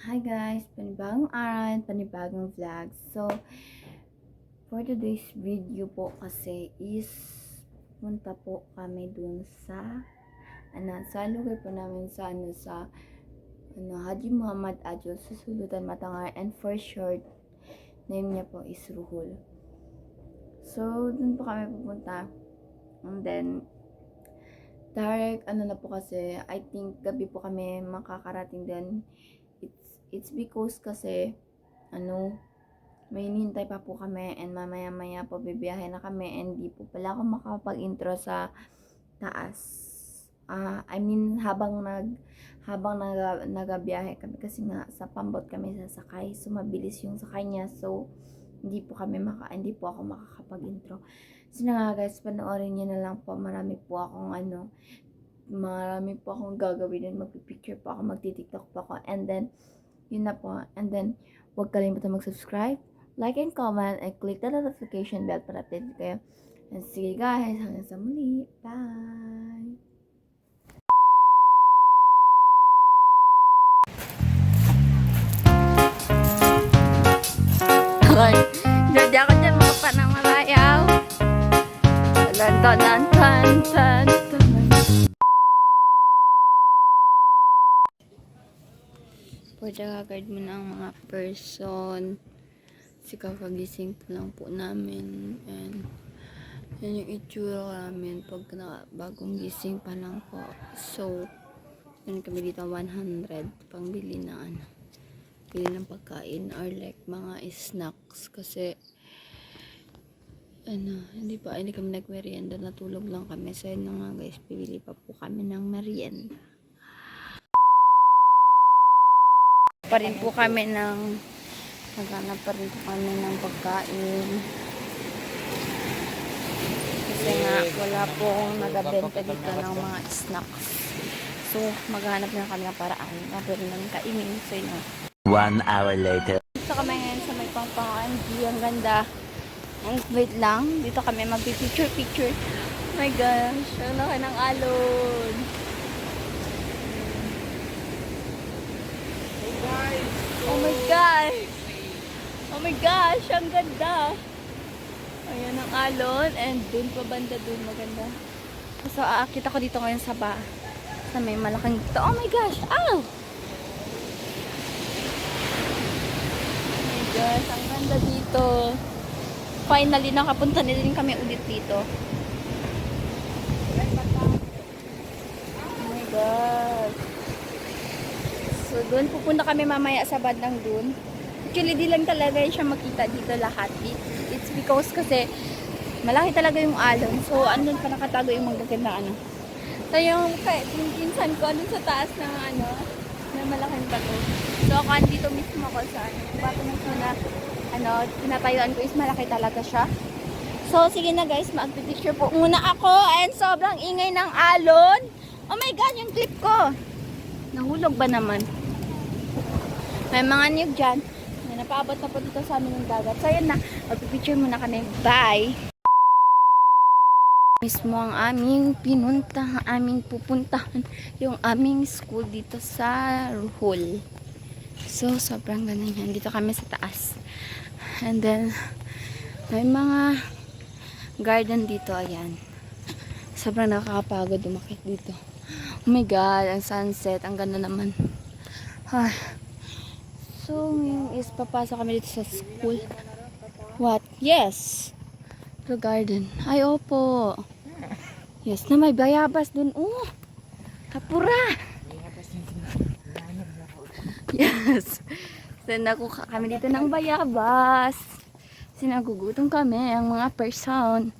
Hi guys! Panibagong araw, panibagong vlog. So, for today's video po kasi is punta po kami dun sa sa lugar po namin sa Haji Muhammad Adjol Susulutan Matangar, and for short name niya po is Ruhul. So, dun po kami pupunta. And then, direct na po kasi, I think gabi po kami makakarating din. It's because kasi may hinihintay pa po kami, and mamaya po bibiyahe na kami, and di po pala ako makapag-intro sa taas. Habang nagabiyahe kami kasi nga sa pambot kami sasakay, so mabilis yung sakay niya, so hindi po ako makakapag-intro. So nga guys, panoorin niyo na lang po. Marami po akong gagawin, and magpipicture po ako, magti-tiktok po ako, and then yun na po. And then, huwag kalimutan mag-subscribe, like and comment, and click the notification bell para update kayo. And sige guys, hanggang sa muli. Bye! Okay. Hindi ako dyan mga panang malayaw. Tan. Pwede kagad mo na ang mga person. Kasi kakagising po lang po namin. And yan yung itsura namin pag bagong gising pa lang po. So, yan kami dito 100 pang bili ng pagkain or like mga snacks. Kasi hindi kami nagmerienda, natulog lang kami. So yun nga guys, bibili pa po kami ng merienda. Naghanap pa rin po kami ng pagkain. Kasi nga, wala po akong nagabenta dito ng mga snacks. So, maghanap na kami ng paraan na pwede namin kainin. So, yun. 1 hour later. Dito kami ngayon sa may Pangpangan. Ang ganda. Wait lang. Dito kami mag-picture. Oh my gosh. Ang laki ng alon. Oh my gosh! Oh my gosh! Ang ganda! Ayan ang alon, and dun pa banda dun, maganda. So, aakit ako dito ngayon sa may malaking dito. Oh my gosh! Ow! Oh my gosh! Ang ganda dito. Finally, nakapunta na din kami ulit dito. Oh my gosh! So, doon pupunta kami mamaya sa bandang doon. Actually, di lang talaga siya makita dito lahat. It's because kasi malaki talaga yung alon. So, andun pa nakatago yung magaganda So, yung pinsan ko, andun sa taas ng na malaking bato. So, ako andito mismo ako sa bato mismo na tinatayuan ko is malaki talaga siya. So, sige na guys, mag-picture po muna ako. And sobrang ingay ng alon. Oh my God, yung clip ko. Nahulog ba naman? May mga niyog dyan. Napaabot na po dito sa amin ng dagat. So, yun na. Magpipicture muna kami. Bye! Mismo ang aming pupuntahan. Yung aming school dito sa Ruhul. So, sobrang ganun yan. Dito kami sa taas. And then, may mga garden dito. Ayan. Sobrang nakakapagod umakit dito. Oh my God, ang sunset, ang ganda naman. So, ngayon is papasok kami dito sa school. What? Yes! The garden. Ay, opo. Yes, na may bayabas dun. Oh! Kapura! Yes! So, nakuha kami dito ng bayabas. Sinagugutom kami, ang mga person.